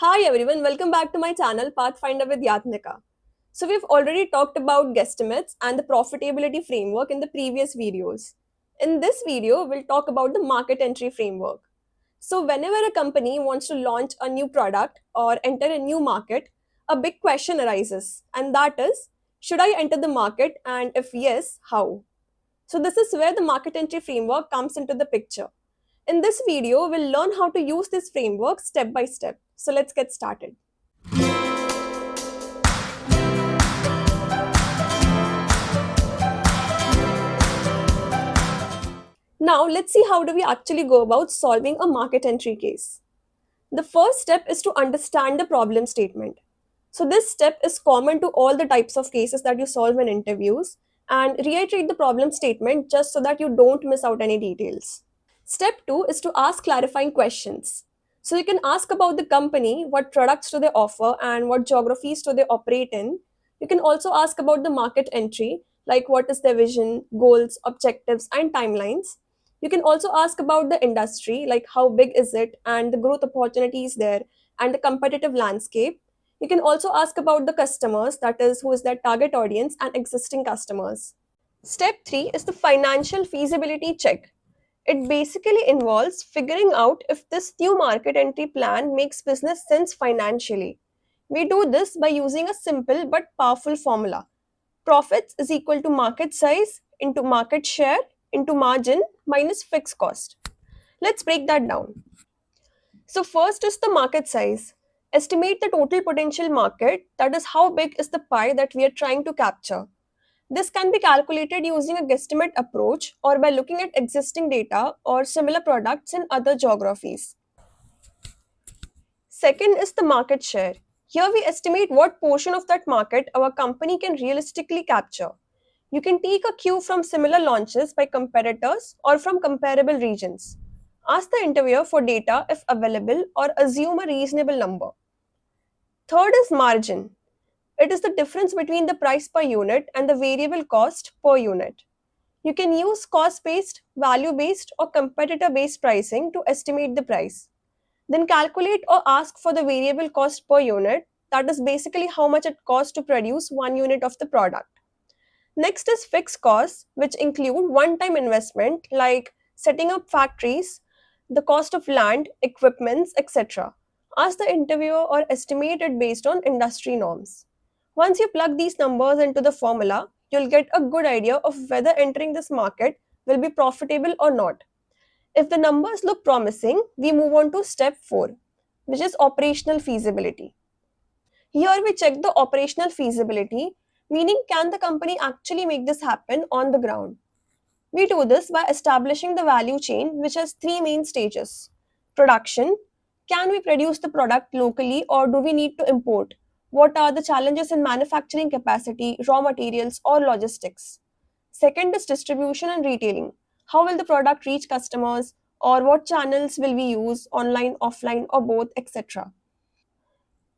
Hi everyone, welcome back to my channel Pathfinder with Yatnika. So we've already talked about guesstimates and the profitability framework in the previous videos. In this video, we'll talk about the market entry framework. So whenever a company wants to launch a new product or enter a new market, a big question arises, and that is, should I enter the market, and if yes, how? So this is where the market entry framework comes into the picture. In this video, we'll learn how to use this framework step by step. So let's get started. Now, let's see how do we actually go about solving a market entry case. The first step is to understand the problem statement. So this step is common to all the types of cases that you solve in interviews, and reiterate the problem statement just so that you don't miss out any details. Step 2 is to ask clarifying questions. So you can ask about the company, what products do they offer and what geographies do they operate in. You can also ask about the market entry, like what is their vision, goals, objectives, and timelines. You can also ask about the industry, like how big is it and the growth opportunities there and the competitive landscape. You can also ask about the customers, that is, who is their target audience and existing customers. Step 3 is the financial feasibility check. It basically involves figuring out if this new market entry plan makes business sense financially. We do this by using a simple but powerful formula. Profits is equal to market size into market share into margin minus fixed cost. Let's break that down. So, first is the market size. Estimate the total potential market, that is, how big is the pie that we are trying to capture. This can be calculated using a guesstimate approach or by looking at existing data or similar products in other geographies. Second is the market share. Here we estimate what portion of that market our company can realistically capture. You can take a cue from similar launches by competitors or from comparable regions. Ask the interviewer for data if available or assume a reasonable number. Third is margin. It is the difference between the price per unit and the variable cost per unit. You can use cost based, value based, or competitor based pricing to estimate the price. Then calculate or ask for the variable cost per unit, that is basically how much it costs to produce one unit of the product. Next is fixed costs, which include one time investment like setting up factories, the cost of land, equipments, etc. Ask the interviewer or estimate it based on industry norms. Once you plug these numbers into the formula, you'll get a good idea of whether entering this market will be profitable or not. If the numbers look promising, we move on to step 4, which is operational feasibility. Here we check the operational feasibility, meaning can the company actually make this happen on the ground? We do this by establishing the value chain, which has three main stages. Production. Can we produce the product locally or do we need to import? What are the challenges in manufacturing capacity, raw materials, or logistics? Second is distribution and retailing. How will the product reach customers, or what channels will we use, online, offline, or both, etc.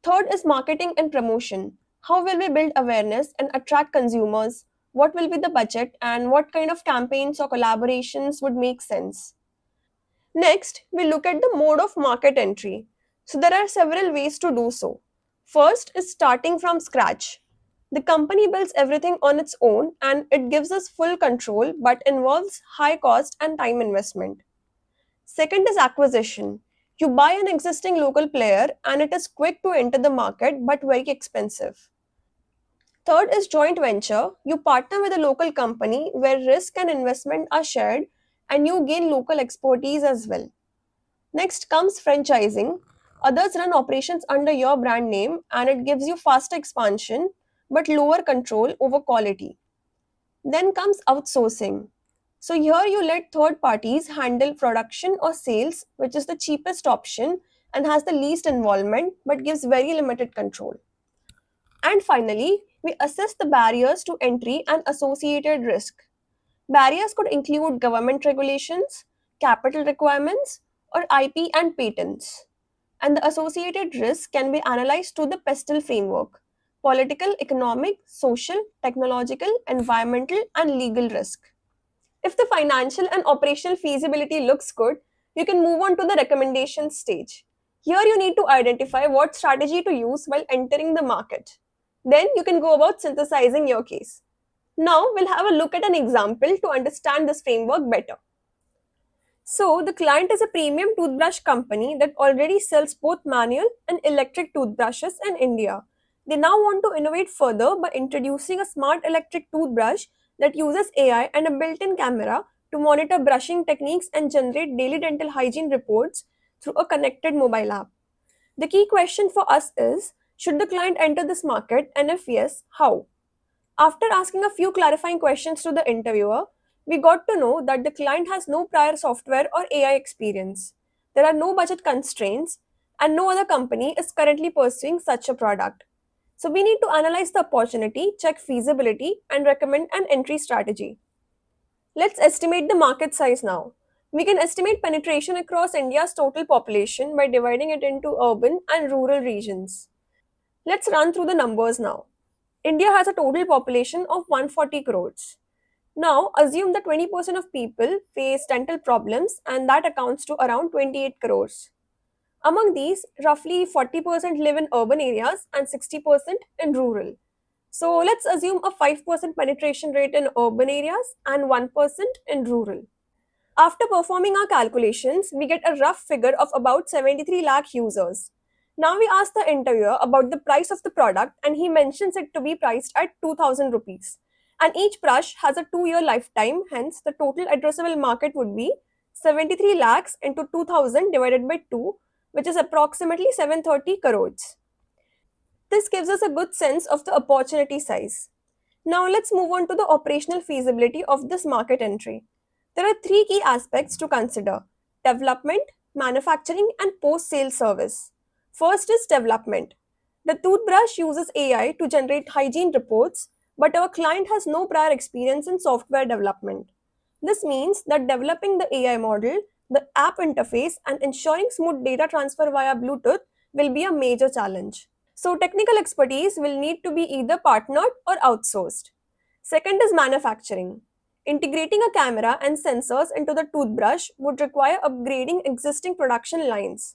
Third is marketing and promotion. How will we build awareness and attract consumers? What will be the budget and what kind of campaigns or collaborations would make sense? Next, we look at the mode of market entry. So, there are several ways to do so. First is starting from scratch. The company builds everything on its own and it gives us full control but involves high cost and time investment. Second is acquisition. You buy an existing local player and it is quick to enter the market but very expensive. Third is joint venture. You partner with a local company where risk and investment are shared and you gain local expertise as well. Next comes franchising. Others run operations under your brand name and it gives you faster expansion but lower control over quality. Then comes outsourcing. So here you let third parties handle production or sales, which is the cheapest option and has the least involvement but gives very limited control. And finally, we assess the barriers to entry and associated risk. Barriers could include government regulations, capital requirements, or IP and patents. And the associated risk can be analyzed through the PESTEL framework: political, economic, social, technological, environmental, and legal risk. If the financial and operational feasibility looks good, you can move on to the recommendation stage. Here you need to identify what strategy to use while entering the market. Then you can go about synthesizing your case. Now we'll have a look at an example to understand this framework better. So, the client is a premium toothbrush company that already sells both manual and electric toothbrushes in India. They now want to innovate further by introducing a smart electric toothbrush that uses AI and a built in camera to monitor brushing techniques and generate daily dental hygiene reports through a connected mobile app. The key question for us is, should the client enter this market, and if yes, how? After asking a few clarifying questions to the interviewer, we got to know that the client has no prior software or AI experience. There are no budget constraints, and no other company is currently pursuing such a product. So, we need to analyze the opportunity, check feasibility, and recommend an entry strategy. Let's estimate the market size now. We can estimate penetration across India's total population by dividing it into urban and rural regions. Let's run through the numbers now. India has a total population of 140 crores. Now, assume that 20% of people face dental problems and that accounts to around 28 crores. Among these, roughly 40% live in urban areas and 60% in rural. So, let's assume a 5% penetration rate in urban areas and 1% in rural. After performing our calculations, we get a rough figure of about 73 lakh users. Now we ask the interviewer about the price of the product and he mentions it to be priced at 2000 rupees. And each brush has a 2-year lifetime, hence the total addressable market would be 73 lakhs into 2000 divided by 2, which is approximately 730 crores. This gives us a good sense of the opportunity size. Now let's move on to the operational feasibility of this market entry. There are three key aspects to consider: development, manufacturing, and post sale service. First is development. The toothbrush uses AI to generate hygiene reports, but our client has no prior experience in software development. This means that developing the AI model, the app interface, and ensuring smooth data transfer via Bluetooth will be a major challenge. So, technical expertise will need to be either partnered or outsourced. Second is manufacturing. Integrating a camera and sensors into the toothbrush would require upgrading existing production lines.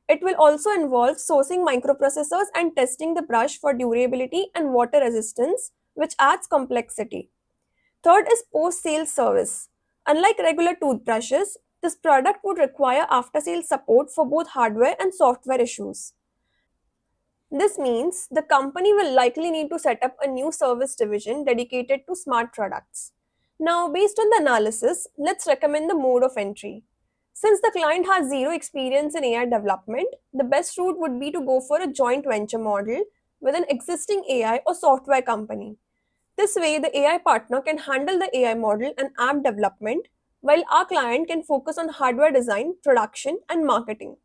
It will also involve sourcing microprocessors and testing the brush for durability and water resistance, which adds complexity. Third is post sale service. Unlike regular toothbrushes, this product would require after sale support for both hardware and software issues. This means the company will likely need to set up a new service division dedicated to smart products. Now, based on the analysis, let's recommend the mode of entry. Since the client has zero experience in AI development, the best route would be to go for a joint venture model with an existing AI or software company. This way, the AI partner can handle the AI model and app development, while our client can focus on hardware design, production, and marketing.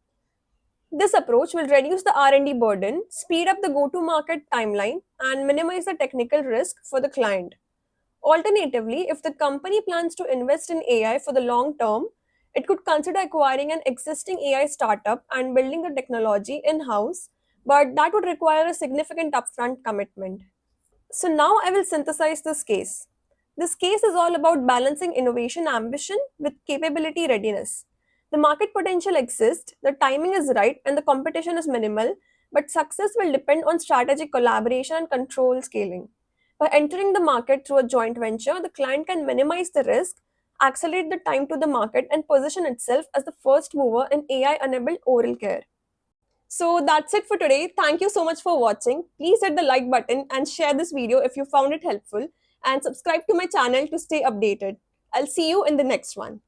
This approach will reduce the R&D burden, speed up the go-to-market timeline, and minimize the technical risk for the client. Alternatively, if the company plans to invest in AI for the long term, it could consider acquiring an existing AI startup and building the technology in-house, but that would require a significant upfront commitment. So now I will synthesize this case. This case is all about balancing innovation ambition with capability readiness. The market potential exists, the timing is right, and the competition is minimal, but success will depend on strategic collaboration and control scaling. By entering the market through a joint venture, the client can minimize the risk, accelerate the time to the market, and position itself as the first mover in AI enabled oral care. So that's it for today. Thank you so much for watching. Please hit the like button and share this video if you found it helpful, and subscribe to my channel to stay updated. I'll see you in the next one.